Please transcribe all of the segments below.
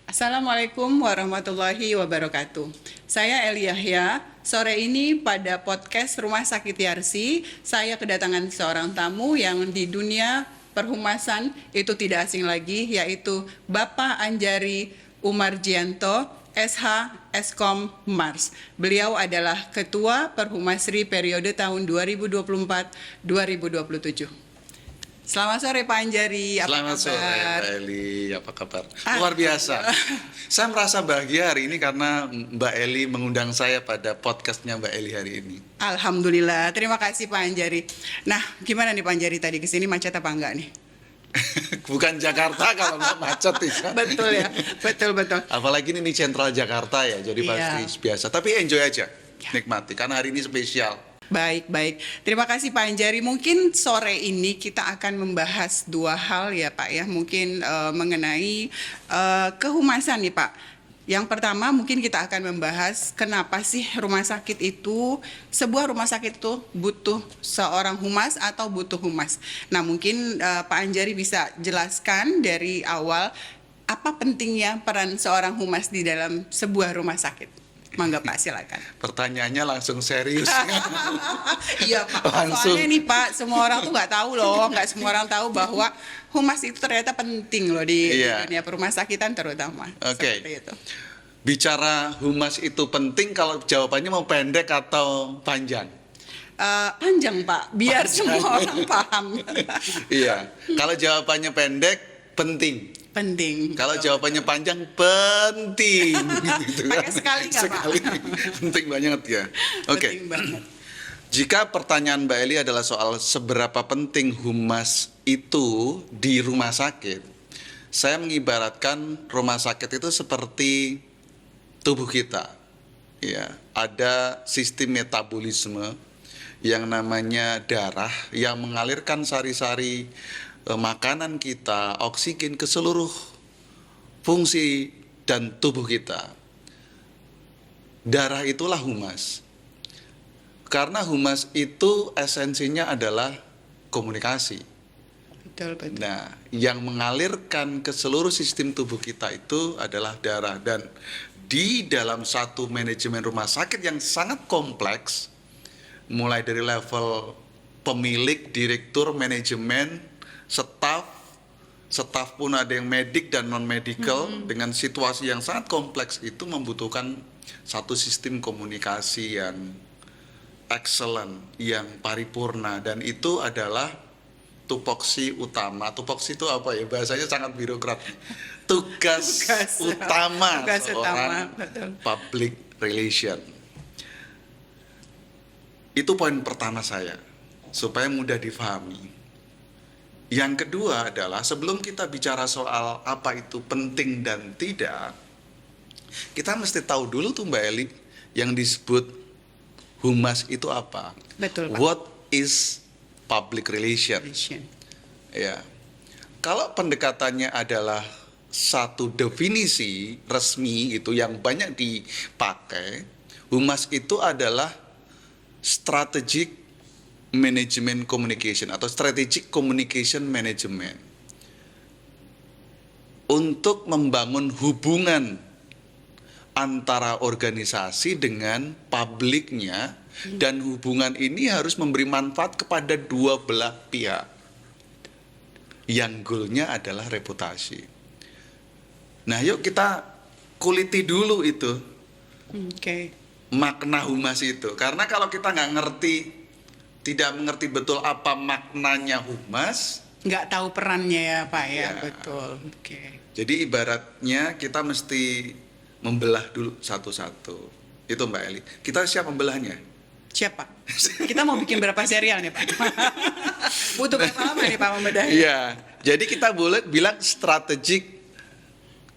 Assalamualaikum warahmatullahi wabarakatuh. Saya Eli Yahya. Sore ini pada podcast Rumah Sakit Yarsi, saya kedatangan seorang tamu yang di dunia perhumasan itu tidak asing lagi, yaitu Bapak Anjari Umarjianto, SH Eskom Mars. Beliau adalah Ketua Perhumasri periode tahun 2024-2027. Selamat sore Pak Anjari, apa Selamat kabar? sore Mbak Eli, apa kabar? Luar biasa. Saya merasa bahagia hari ini karena Mbak Eli mengundang saya pada podcastnya Mbak Eli hari ini. Alhamdulillah, terima kasih Pak Anjari. Nah, gimana nih Pak Anjari tadi kesini macet apa enggak nih? Bukan Jakarta kalau nggak macet ya. Betul ya, betul. Apalagi ini Sentral Jakarta ya, jadi Iya. pasti biasa. Tapi enjoy aja, nikmati karena hari ini spesial. Baik. Terima kasih Pak Anjari. Mungkin sore ini kita akan membahas dua hal ya Pak ya. Mungkin mengenai kehumasan nih Pak. Yang pertama mungkin kita akan membahas kenapa sih sebuah rumah sakit itu butuh seorang humas atau butuh humas. Nah mungkin Pak Anjari bisa jelaskan dari awal apa pentingnya peran seorang humas di dalam sebuah rumah sakit. Mangga Pak, silakan. Pertanyaannya langsung serius. Iya Pak, Langsung. soalnya nih Pak, semua orang tuh nggak tahu loh, nggak semua orang tahu bahwa humas itu ternyata penting loh di Iya. dunia perumah sakitan terutama. Oke. Seperti itu. Bicara humas itu penting kalau jawabannya mau pendek atau panjang? Panjang Pak, biar semua orang paham. Iya, kalau jawabannya pendek, penting. Penting. Kalau jawabannya panjang, penting. Gitu kan. Pakai sekali nggak, Pak? Sekali. Penting banget ya. Oke. Penting banget. Jika pertanyaan Mbak Eli adalah soal seberapa penting humas itu di rumah sakit, saya mengibaratkan rumah sakit itu seperti tubuh kita. Ya, ada sistem metabolisme yang namanya darah yang mengalirkan sari-sari makanan kita, oksigen ke seluruh fungsi dan tubuh kita. Darah itulah humas. Karena humas itu esensinya adalah komunikasi. Betul. Nah, yang mengalirkan ke seluruh sistem tubuh kita itu adalah darah. Dan di dalam satu manajemen rumah sakit yang sangat kompleks, mulai dari level pemilik, direktur, manajemen, staff pun ada yang medik dan non medical dengan situasi yang sangat kompleks itu membutuhkan satu sistem komunikasi yang excellent, yang paripurna, dan itu adalah tupoksi utama. Tupoksi itu apa ya? Bahasanya sangat birokrat. Tugas utama seorang betul. public relation. Itu poin pertama saya supaya mudah difahami. Yang kedua adalah sebelum kita bicara soal apa itu penting dan tidak, kita mesti tahu dulu tuh Mbak Eli yang disebut humas itu apa. Betul Pak. What is public relation? Ya. Kalau pendekatannya adalah satu definisi resmi itu yang banyak dipakai, humas itu adalah strategic management communication atau strategic communication management untuk membangun hubungan antara organisasi dengan publiknya, dan hubungan ini harus memberi manfaat kepada dua belah pihak yang goalnya adalah reputasi. Nah yuk kita kuliti dulu itu Oke. makna humas itu, karena kalau kita tidak mengerti betul apa maknanya humas, Nggak tahu perannya ya Pak ya, Ya. betul. Oke. jadi ibaratnya kita mesti membelah dulu satu-satu. Itu Mbak Eli. Kita siap membelahnya? Siapa? Kita mau bikin berapa serial nih Pak? Butuh berapa lama nih Pak membedahnya? Iya. Jadi kita boleh bilang strategic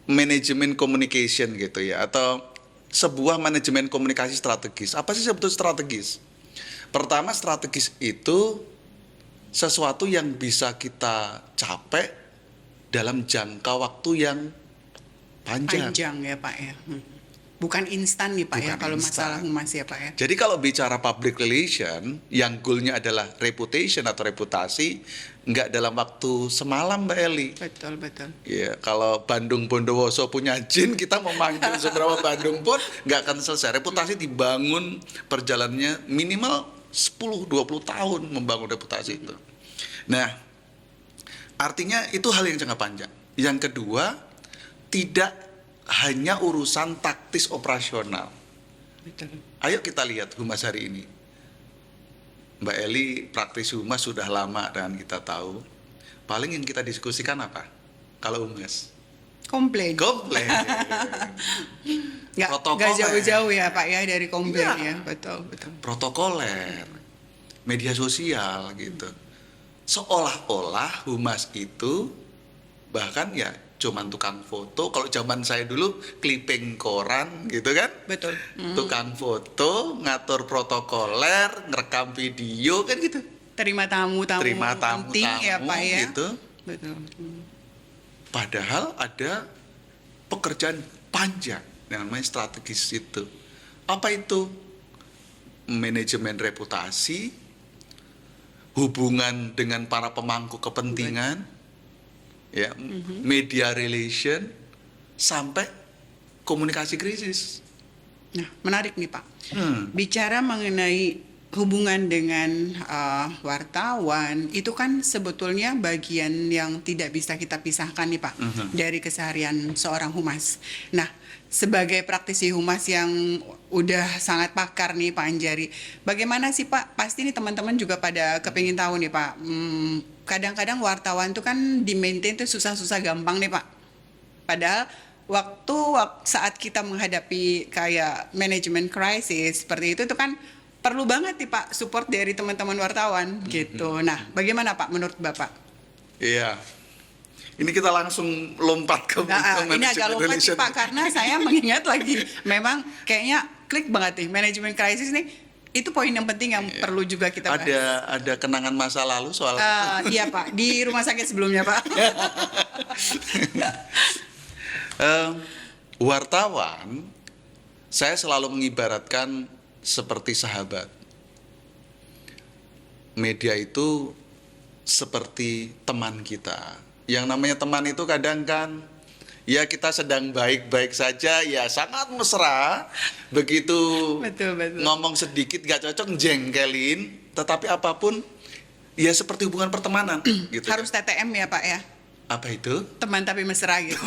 management communication gitu ya, atau sebuah manajemen komunikasi strategis. Apa sih sebetulnya strategis? Pertama, strategis itu sesuatu yang bisa kita capai dalam jangka waktu yang panjang. Panjang ya Pak ya. bukan instan nih Pak ya Bukan kalau instan. masalah humas ya Pak ya. Jadi kalau bicara public relation, yang goalnya adalah reputation atau reputasi, nggak dalam waktu semalam Mbak Eli. Betul, betul. Ya, kalau Bandung Bondowoso punya jin, kita mau manggil seberapa Bandung pun nggak akan selesai. Reputasi dibangun perjalanannya minimal 10-20 tahun membangun reputasi itu. Nah, artinya itu hal yang jangka panjang. Yang kedua, tidak hanya urusan taktis operasional. Betul. Ayo kita lihat humas hari ini. Mbak Eli praktisi humas sudah lama dan kita tahu. Paling yang kita diskusikan apa? Kalau humas? Komplain. Komplain. Nggak Protokoler. jauh-jauh ya Pak ya dari komplain Iya. ya. Betul, betul. Protokoler, media sosial gitu. Seolah-olah humas itu bahkan ya cuman tukang foto. Kalau zaman saya dulu clipping koran gitu kan. Betul. Tukang foto, ngatur protokoler, ngerekam video kan gitu. Terima tamu-tamu Terima penting ya tamu-tamu Pak ya. gitu. Betul. Padahal ada pekerjaan panjang yang namanya strategis itu. Apa itu? Manajemen reputasi, hubungan dengan para pemangku kepentingan, ya, media relation, sampai komunikasi krisis. Nah, menarik nih Pak. Bicara mengenai hubungan dengan wartawan, itu kan sebetulnya bagian yang tidak bisa kita pisahkan nih Pak dari keseharian seorang humas. Nah, sebagai praktisi humas yang udah sangat pakar nih Pak Anjari, bagaimana sih Pak? Pasti nih teman-teman juga pada kepingin tahu nih Pak. Kadang-kadang wartawan tuh kan di-maintain tuh susah-susah gampang nih Pak. Padahal saat kita menghadapi kayak manajemen crisis seperti itu tuh kan perlu banget nih Pak support dari teman-teman wartawan gitu. Nah, bagaimana Pak menurut Bapak? Iya. Ini kita langsung lompat ke Nah, ini agak manajemen lompat relation. sih Pak karena saya mengingat lagi memang kayaknya klik banget nih manajemen crisis nih. Itu poin yang penting yang perlu juga kita bahas. Ada kenangan masa lalu soal Iya Pak, di rumah sakit sebelumnya Pak. Wartawan, saya selalu mengibaratkan seperti sahabat. Media itu seperti teman kita. Yang namanya teman itu kadang kan, ya kita sedang baik-baik saja, ya sangat mesra. Begitu Betul, betul. ngomong sedikit gak cocok, jengkelin. Tetapi apapun, ya seperti hubungan pertemanan. gitu. Harus TTM ya Pak ya. Apa itu? Teman tapi mesra gitu.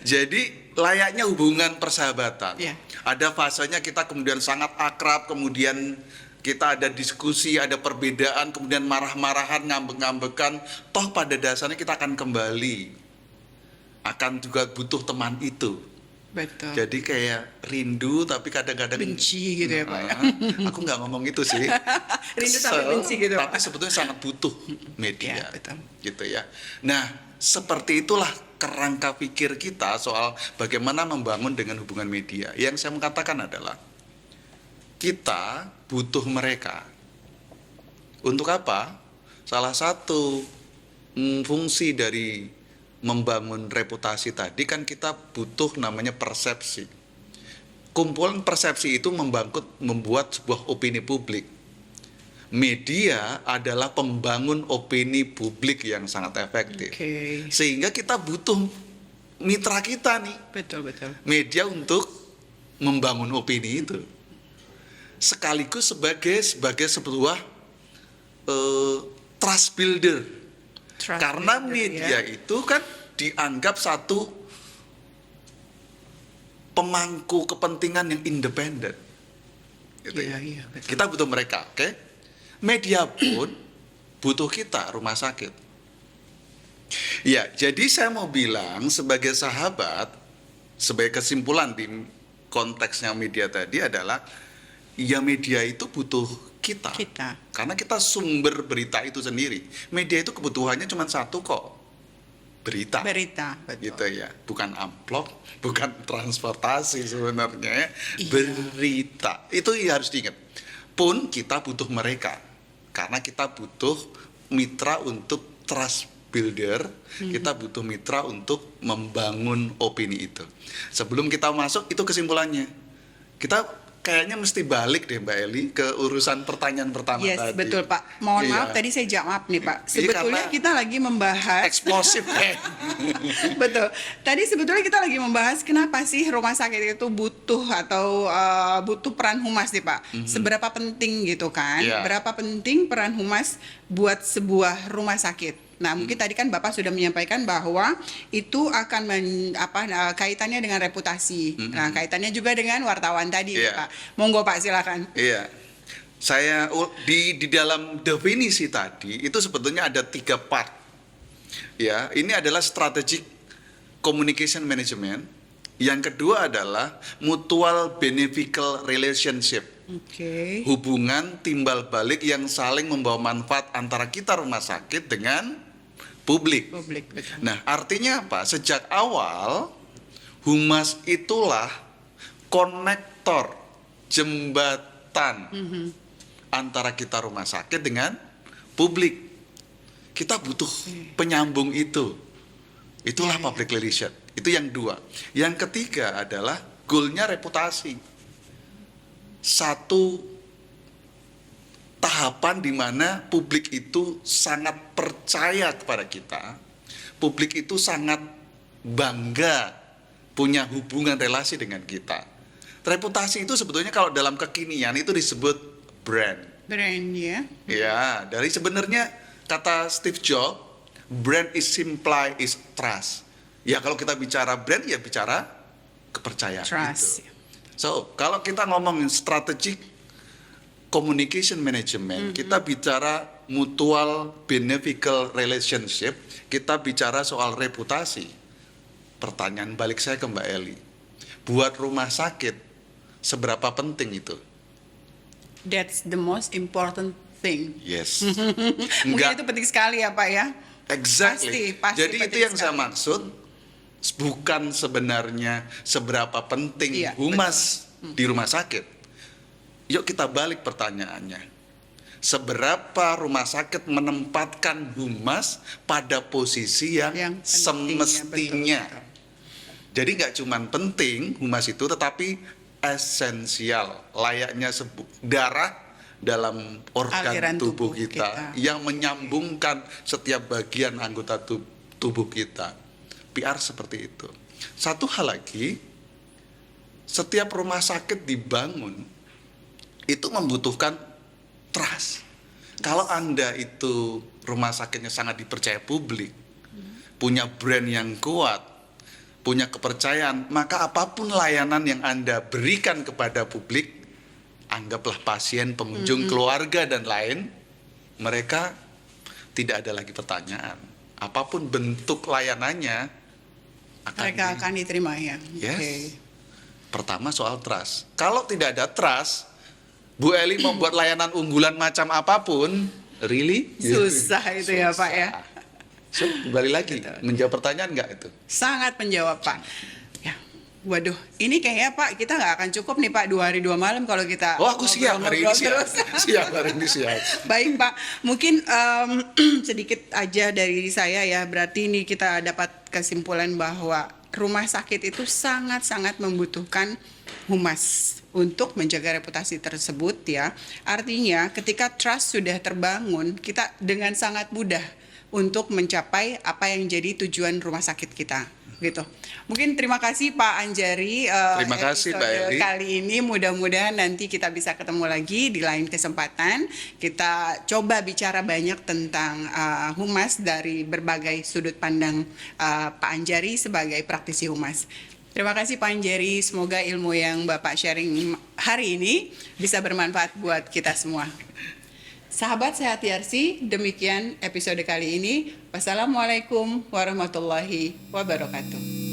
Jadi layaknya hubungan persahabatan. Iya. Ada fasenya kita kemudian sangat akrab, kemudian kita ada diskusi, ada perbedaan, kemudian marah-marahan, ngambek-ngambekan. Toh pada dasarnya kita akan kembali. Akan juga butuh teman itu. Betul. Jadi kayak rindu tapi kadang-kadang Benci gitu ya Pak ya. Aku nggak ngomong itu sih. Rindu tapi Kesel, benci gitu, Tapi Pak. sebetulnya sangat butuh media. Ya, betul. Gitu ya. Nah, seperti itulah kerangka pikir kita soal bagaimana membangun dengan hubungan media. Yang saya mau katakan adalah kita butuh mereka. Untuk apa? Salah satu fungsi dari membangun reputasi tadi kan kita butuh namanya persepsi. Kumpulan persepsi itu membuat sebuah opini publik. Media adalah pembangun opini publik yang sangat efektif. Oke. Sehingga kita butuh mitra kita nih, Betul, betul. media untuk membangun opini itu. Sekaligus sebagai sebuah trust builder. Trust Karena builder, media ya. itu kan dianggap satu pemangku kepentingan yang independen. Gitu Iya, ya. iya, betul. Kita butuh mereka, oke? Media pun butuh kita, rumah sakit. Ya, jadi saya mau bilang sebagai sahabat, sebagai kesimpulan di konteksnya media tadi adalah, ya media itu butuh kita. Kita. Karena kita sumber berita itu sendiri. Media itu kebutuhannya cuma satu kok, berita. Berita, betul. Gitu ya, bukan amplop, bukan transportasi sebenarnya, Iya. berita. Itu harus diingat. Pun kita butuh mereka, karena kita butuh mitra untuk trust builder, kita butuh mitra untuk membangun opini itu. Sebelum kita masuk, itu kesimpulannya. Kita kayaknya mesti balik deh Mbak Eli ke urusan pertanyaan pertama Yes, tadi. betul Pak. Mohon Iya. maaf tadi saya jawab nih Pak. Iya, Sebetulnya karena kita lagi membahas Eksplosif. betul. Tadi sebetulnya kita lagi membahas kenapa sih rumah sakit itu butuh atau butuh peran humas nih Pak. Seberapa penting gitu kan? Iya. Berapa penting peran humas buat sebuah rumah sakit? Nah, mungkin tadi kan Bapak sudah menyampaikan bahwa itu akan kaitannya dengan reputasi. Nah, kaitannya juga dengan wartawan tadi, Iya. Pak. Monggo Pak, silakan. Iya. Saya di dalam definisi tadi itu sebetulnya ada 3 part. Ya, ini adalah strategic communication management. Yang kedua adalah mutual beneficial relationship. Oke. Hubungan timbal balik yang saling membawa manfaat antara kita rumah sakit dengan publik. Publik, betul. Nah, artinya apa? Sejak awal humas itulah konektor, jembatan antara kita rumah sakit dengan publik. Kita butuh penyambung itu. Itulah public relation. Itu yang 2. Yang ketiga adalah goalnya reputasi. Satu tahapan di mana publik itu sangat percaya kepada kita, publik itu sangat bangga punya hubungan relasi dengan kita. Reputasi itu sebetulnya kalau dalam kekinian itu disebut brand. Brand ya. Ya, dari sebenarnya kata Steve Jobs, brand is imply is trust. Ya kalau kita bicara brand ya bicara kepercayaan. Trust. Gitu. So, kalau kita ngomongin strategic communication management, kita bicara mutual beneficial relationship, kita bicara soal reputasi. Pertanyaan balik saya ke Mbak Eli. Buat rumah sakit, seberapa penting itu? That's the most important thing. Yes. Mungkin itu penting sekali ya Pak ya. Exactly. Pasti Jadi itu penting yang saya sekali. maksud, bukan sebenarnya seberapa penting Iya, humas di rumah sakit. Yuk kita balik pertanyaannya. Seberapa rumah sakit menempatkan humas pada posisi yang Yang penting, semestinya. ya, betul. Jadi nggak cuman penting humas itu, tetapi esensial, layaknya darah dalam organ Aliran tubuh tubuh kita kita. yang menyambungkan setiap bagian anggota tubuh kita. PR seperti itu. Satu hal lagi, setiap rumah sakit dibangun itu membutuhkan trust. Kalau Anda itu rumah sakitnya sangat dipercaya publik, punya brand yang kuat, punya kepercayaan, maka apapun layanan yang Anda berikan kepada publik, anggaplah pasien, pengunjung, keluarga dan lain, mereka tidak ada lagi pertanyaan. Apapun bentuk layanannya Mereka akan diterima ya. Yes. Oke. Pertama soal trust. Kalau tidak ada trust, Bu Eli mau buat layanan unggulan macam apapun, really? Susah itu ya Pak ya. So, kembali lagi, menjawab pertanyaan nggak itu? Sangat menjawab Pak. Ya. Waduh, ini kayaknya Pak kita nggak akan cukup nih Pak 2 hari 2 malam kalau kita Oh, aku siap hari ini ngobrol-ngobrol siap. terus. Siap hari ini siap. Baik Pak, mungkin sedikit aja dari saya ya. Berarti ini kita dapat kesimpulan bahwa rumah sakit itu sangat-sangat membutuhkan humas untuk menjaga reputasi tersebut ya. Artinya ketika trust sudah terbangun, kita dengan sangat mudah untuk mencapai apa yang jadi tujuan rumah sakit kita. Gitu. Mungkin terima kasih Pak Anjari Terima kasih, Mbak episode Eli. kali ini, mudah-mudahan nanti kita bisa ketemu lagi di lain kesempatan. Kita coba bicara banyak tentang humas dari berbagai sudut pandang Pak Anjari sebagai praktisi humas. Terima kasih Pak Anjari, semoga ilmu yang Bapak sharing hari ini bisa bermanfaat buat kita semua. Sahabat Sehat Yarsi, demikian episode kali ini. Wassalamualaikum warahmatullahi wabarakatuh.